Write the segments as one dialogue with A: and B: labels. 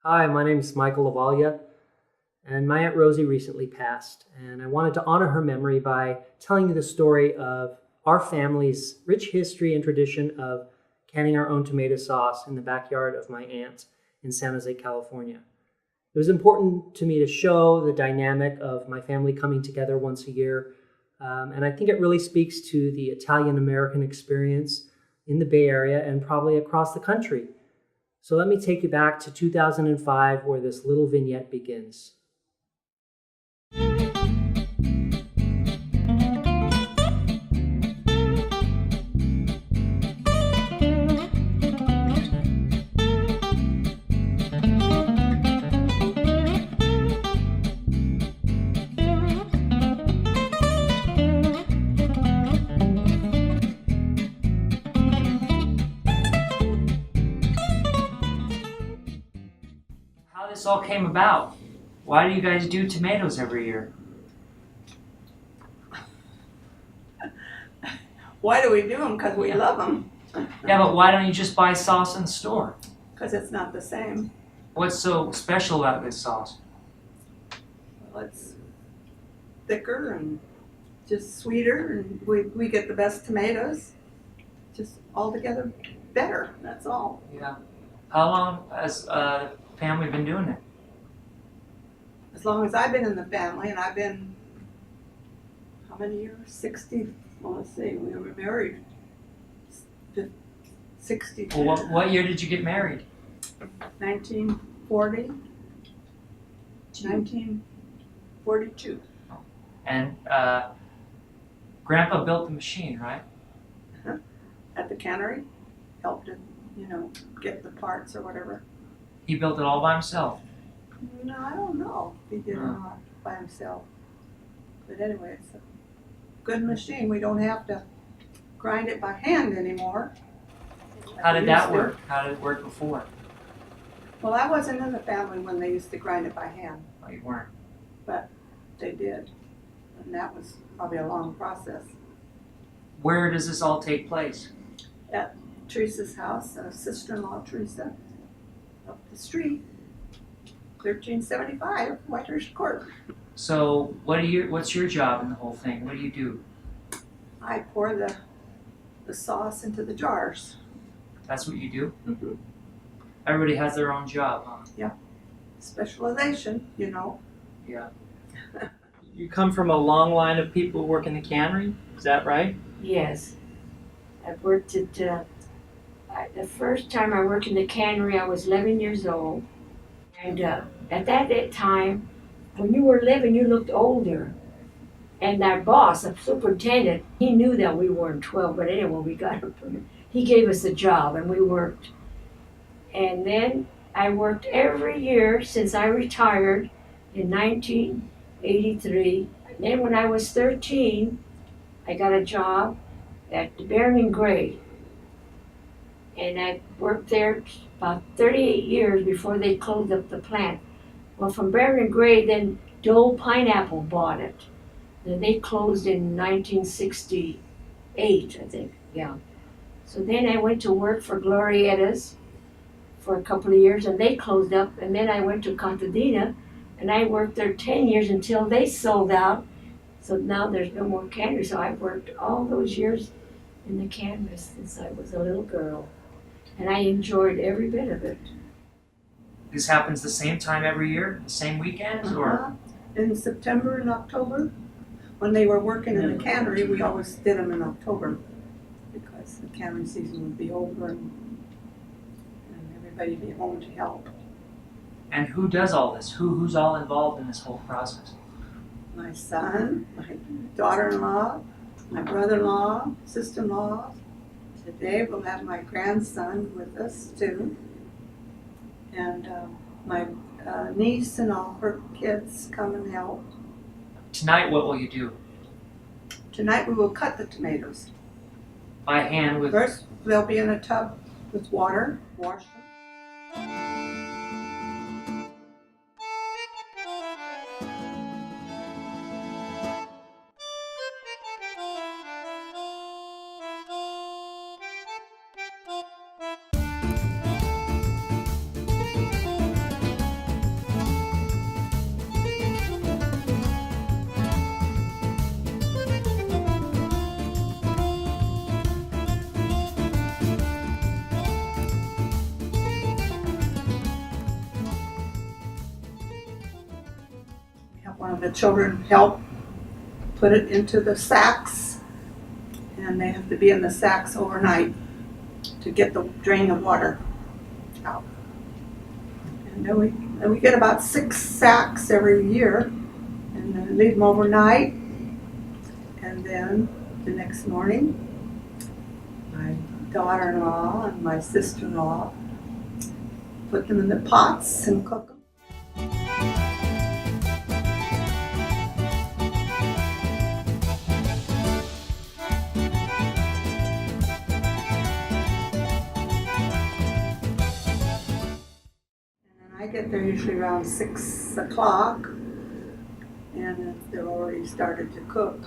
A: Hi, my name is Michael LoVaglia, and my Aunt Rosie recently passed, and I wanted to honor her memory by telling you the story of our family's rich history and tradition of canning our own tomato sauce in the backyard of my aunt in San Jose, California. It was important to me to show the dynamic of my family coming together once a year, and I think it really speaks to the Italian-American experience in the Bay Area and probably across the country. So let me take you back to 2005, where this little vignette begins.
B: How this all came about? Why do you guys do tomatoes every year?
C: Why do we do them? Because we love them.
B: Yeah, but why don't you just buy sauce in the store?
C: Because it's not the same.
B: What's so special about this sauce?
C: Well, it's thicker and just sweeter, and we get the best tomatoes. Just altogether better, that's all.
B: Yeah. How long has family been doing it?
C: As long as I've been in the family, and I've been, how many years? 60, well, let's see, we were married 62.
B: Well, what year did you get married?
C: 1940, 1942.
B: And Grandpa built the machine, right?
C: At the cannery, helped him, get the parts or whatever.
B: He built it all by himself.
C: No, I don't know if he did or not by himself. But anyway, it's a good machine. We don't have to grind it by hand anymore.
B: How did that work? How did it work before?
C: Well, I wasn't in the family when they used to grind it by hand,
B: Oh, you weren't.
C: but they did. And that was probably a long process.
B: Where does this all take place?
C: At Teresa's house, sister-in-law Teresa, up the street, 1375 Whitehurst Court.
B: So, what's your job in the whole thing? What do you do?
C: I pour the sauce into the jars.
B: That's what you do?
C: Mm-hmm.
B: Everybody has their own job, huh?
C: Specialization,
B: Yeah.
A: You come from a long line of people who work in the cannery, is that right?
D: Yes. I've worked at, the first time I worked in the cannery, I was 11 years old. And at that time, when you were 11, you looked older. And our boss, the superintendent, he knew that we weren't 12, but anyway, we got him from it. He gave us a job and we worked. And then I worked every year since I retired in 1983. And then when I was 13, I got a job at the Baron & Gray. And I worked there about 38 years before they closed up the plant. Well, from Baron & Gray, then Dole Pineapple bought it. Then they closed in 1968, I think, yeah. So then I went to work for Glorietta's for a couple of years, and they closed up. And then I went to Contadina, and I worked there 10 years until they sold out. So now there's no more cannery. So I've worked all those years in the cannery since I was a little girl. And I enjoyed every bit of it.
B: This happens the same time every year, the same weekends, or?
C: In September and October. When they were working in the cannery, we always did them in October because the cannery season would be over and everybody would be home to help.
B: And who does all this? Who's all involved in this whole process?
C: My son, my daughter-in-law, my brother-in-law, sister-in-law. Today we'll have my grandson with us too. And my niece and all her kids come and help.
B: Tonight, what will you do?
C: Tonight we will cut the tomatoes.
B: By hand with...
C: First, they'll be in a tub with water, wash them. the children help put it into the sacks, and they have to be in the sacks overnight to get the drain of water out. And then we get about 6 sacks every year, and then leave them overnight. And then the next morning, my daughter-in-law and my sister-in-law put them in the pots and cook them. I get there usually around 6 o'clock, and they're already started to cook.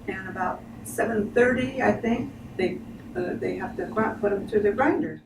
C: And about 7:30, I think, they have to put them through the grinder.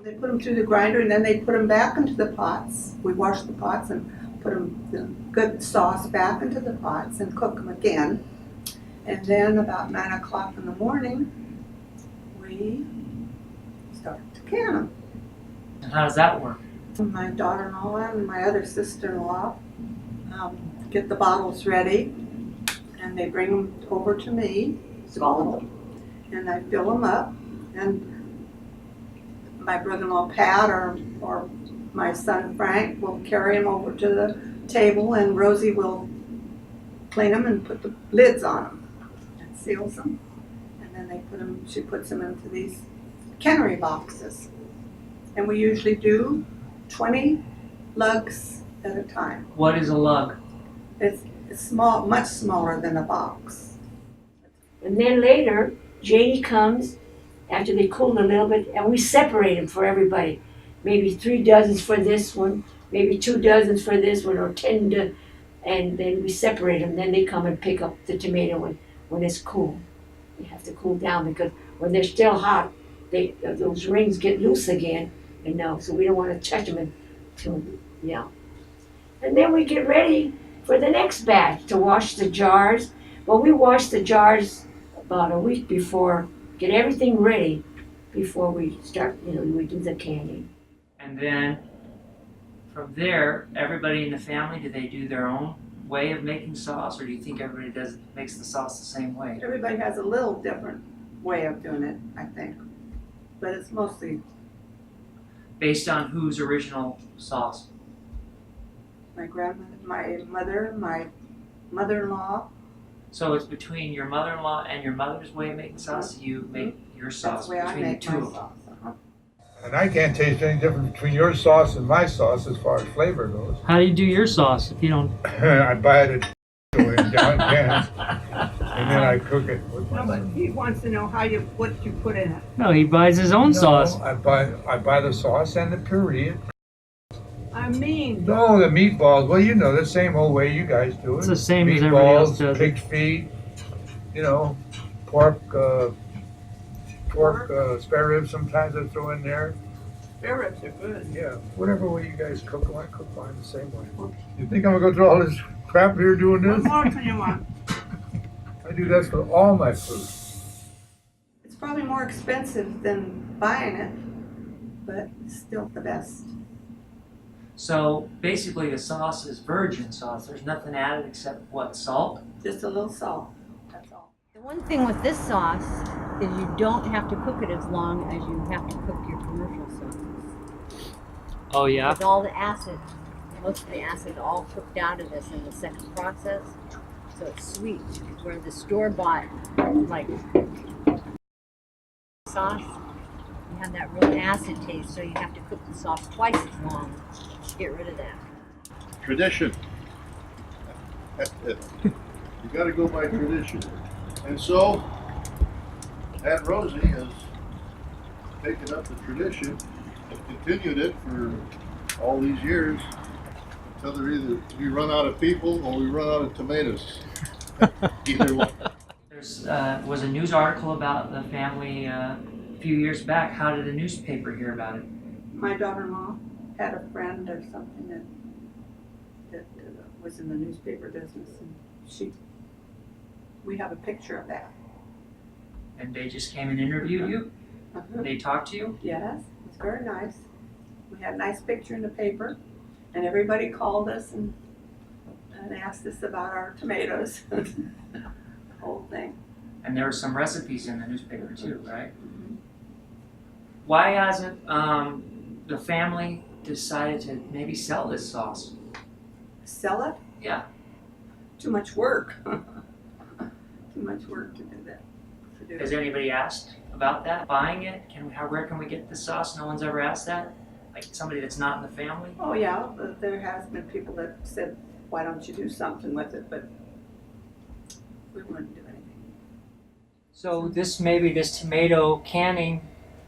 C: They put them through the grinder, and then they put them back into the pots. We wash the pots and put the good sauce back into the pots and cook them again. And then about 9 o'clock in the morning, we start to can them.
B: And how does that work?
C: My daughter-in-law and my other sister-in-law get the bottles ready, and they bring them over to me, and I fill them up. And my brother-in-law Pat or my son Frank will carry them over to the table, and Rosie will clean them and put the lids on them and seals them. And then she puts them into these cannery boxes. And we usually do 20 lugs at a time.
B: What is a lug?
C: It's small, much smaller than a box.
D: And then later, Janie comes after they cool a little bit, and we separate them for everybody. Maybe 3 dozens for this one, maybe 2 dozens for this one, or 10, and then we separate them. Then they come and pick up the tomato when it's cool. They have to cool down, because when they're still hot, those rings get loose again, so we don't want to touch them until, And then we get ready for the next batch to wash the jars. Well, we wash the jars about a week before, get everything ready before we start, we do the canning.
B: And then from there, everybody in the family, do they do their own way of making sauce, or do you think everybody makes the sauce the same way?
C: Everybody has a little different way of doing it, I think. But it's mostly
B: Based on whose original sauce?
C: my grandmother, my mother, my mother-in-law.
B: So it's between your mother-in-law and your mother's way of making sauce. You make your
C: That's
B: sauce
C: the way I
B: between the
C: make
B: two
C: my
B: of them.
C: sauce.
E: And I can't taste any difference between your sauce and my sauce as far as flavor goes.
B: How do you do your sauce if you don't?
E: I buy it at in gallon cans, and then I cook it with my.
C: No, but he wants to know what you put in it.
B: No, he buys his own sauce.
E: I buy the sauce and the puree.
C: I mean,
E: No, the meatballs. Well, the same old way you guys do it.
B: It's the same as everybody else
E: Meatballs,
B: does it.
E: pig's feet, pork, spare ribs. Sometimes I throw in there.
C: spare ribs are good.
E: Yeah, whatever way you guys cook them, I cook mine the same way. You think I'm gonna go through all this crap here doing
C: What
E: this?
C: more can you want?
E: I do that for all my food.
C: It's probably more expensive than buying it, but it's still the best.
B: So basically, the sauce is virgin sauce. There's nothing added except what, salt?
C: Just a little salt, that's all.
F: The one thing with this sauce is you don't have to cook it as long as you have to cook your commercial sauces.
B: Oh yeah.
F: With all the acid, most of the acid all cooked out of this in the second process, so it's sweet. Where the store-bought, like, sauce, you have that real acid taste, so you have to cook the sauce twice as long to get rid of that.
G: Tradition. You gotta go by tradition. And so, Aunt Rosie has taken up the tradition and continued it for all these years until either we run out of people or we run out of tomatoes. Either one.
B: There was a news article about the family a few years back. How did the newspaper hear about it?
C: My daughter-in-law, had a friend or something that was in the newspaper business, and we have a picture of that.
B: And they just came and interviewed you?
C: Uh-huh.
B: They talked to you?
C: Yes, it was very nice. We had a nice picture in the paper, and everybody called us and asked us about our tomatoes, the whole thing.
B: And there were some recipes in the newspaper too, right? Why hasn't the family decided to maybe sell this sauce?
C: Sell it?
B: Yeah.
C: Too much work. Too much work to do that.
B: Has anybody asked about that? Buying it? Where can we get the sauce? No one's ever asked that? Like somebody that's not in the family?
C: Oh yeah, but there has been people that said, why don't you do something with it, but we wouldn't do anything.
B: So this tomato canning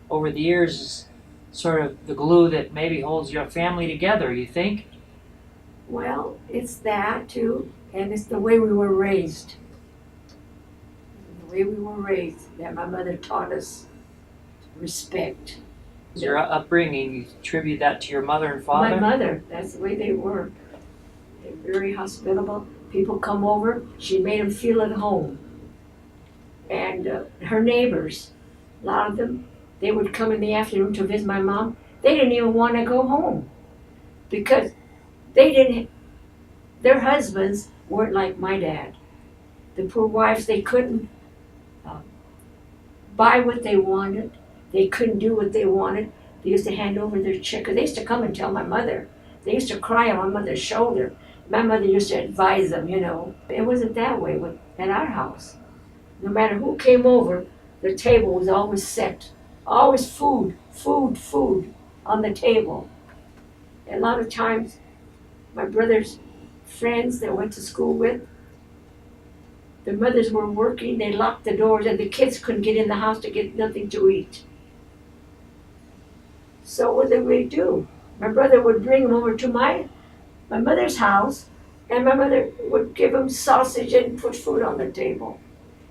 B: over the years is sort of the glue that maybe holds your family together, you think?
D: Well, it's that too, and it's the way we were raised. The way we were raised, that my mother taught us respect.
B: Your upbringing, you attribute that to your mother and father?
D: My mother, that's the way they were. They're very hospitable. People come over, she made them feel at home. And her neighbors, a lot of them, they would come in the afternoon to visit my mom. They didn't even want to go home because their husbands weren't like my dad. The poor wives, they couldn't buy what they wanted. They couldn't do what they wanted. They used to hand over their chicken. They used to come and tell my mother. They used to cry on my mother's shoulder. My mother used to advise them, you know. It wasn't that way at our house. No matter who came over, the table was always set. Always food on the table. And a lot of times, my brother's friends that I went to school with, their mothers were working, they locked the doors, and the kids couldn't get in the house to get nothing to eat. So what did we do? My brother would bring them over to my mother's house, and my mother would give them sausage and put food on the table.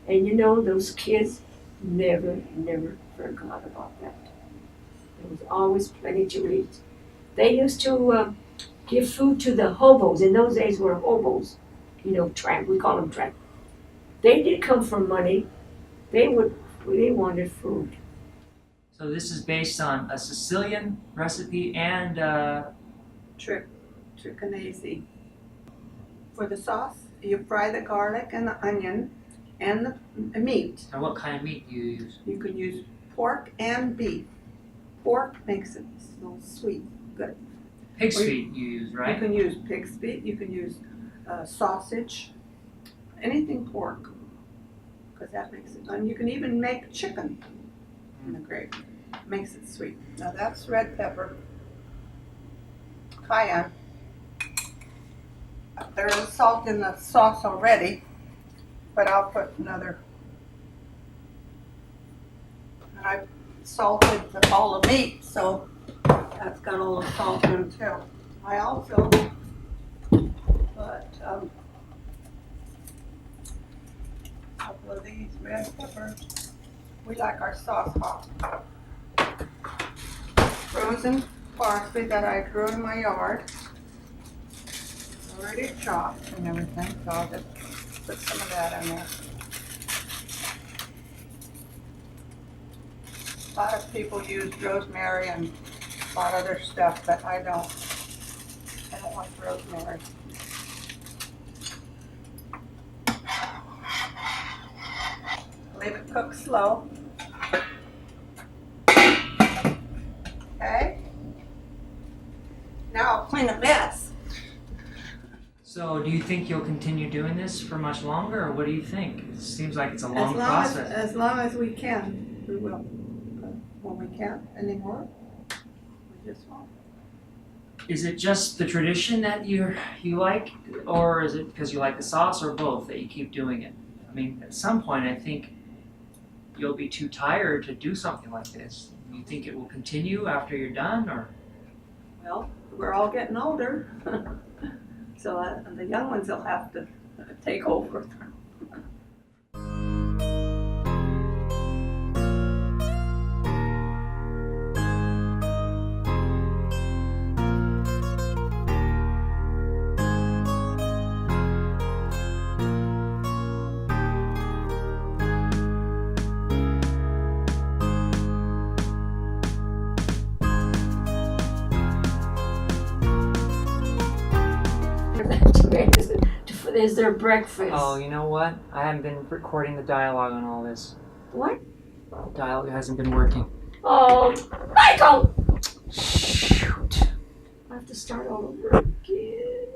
D: And you know, those kids never forgot about that. There was always plenty to eat. They used to give food to the hobos. In those days were hobos, you know, tramp, we call them tramp. They didn't come for money. They wanted food.
B: So this is based on a Sicilian recipe and
C: Tricanese. For the sauce, you fry the garlic and the onion and the meat.
B: and what kind of meat do you use?
C: You can use pork and beef. Pork makes it smell sweet, good.
B: Pig's
C: Or you-
B: feet you use,
C: You
B: right?
C: can use pig's feet, you can use sausage, anything pork, because that makes it, and you can even make chicken in the gravy, makes it sweet. Now that's red pepper, cayenne. There is salt in the sauce already, but I'll put another. And I salted all the meat, so that's got all the salt in it too. I also put a couple of these red peppers. We like our sauce hot. Frozen parsley that I grew in my yard. Already chopped and everything, so I'll just put some of that in there. A lot of people use rosemary and a lot of other stuff, but I don't. I don't like rosemary. Leave it cook slow. Okay. Now I'll clean a mess.
B: So do you think you'll continue doing this for much longer, or what do you think? It seems like it's a long process.
C: As long as we can, we will. When we can't anymore, we just won't.
B: Is it just the tradition that you like, or is it because you like the sauce, or both that you keep doing it? I mean, at some point, I think you'll be too tired to do something like this. Do you think it will continue after you're done, or?
C: Well, we're all getting older, so the young ones will have to take over.
D: is their breakfast?
B: Oh, you know what? I haven't been recording the dialogue on all this.
D: What?
B: The dialogue hasn't been working.
D: Oh, Michael!
B: Shoot.
D: I have to start all over again.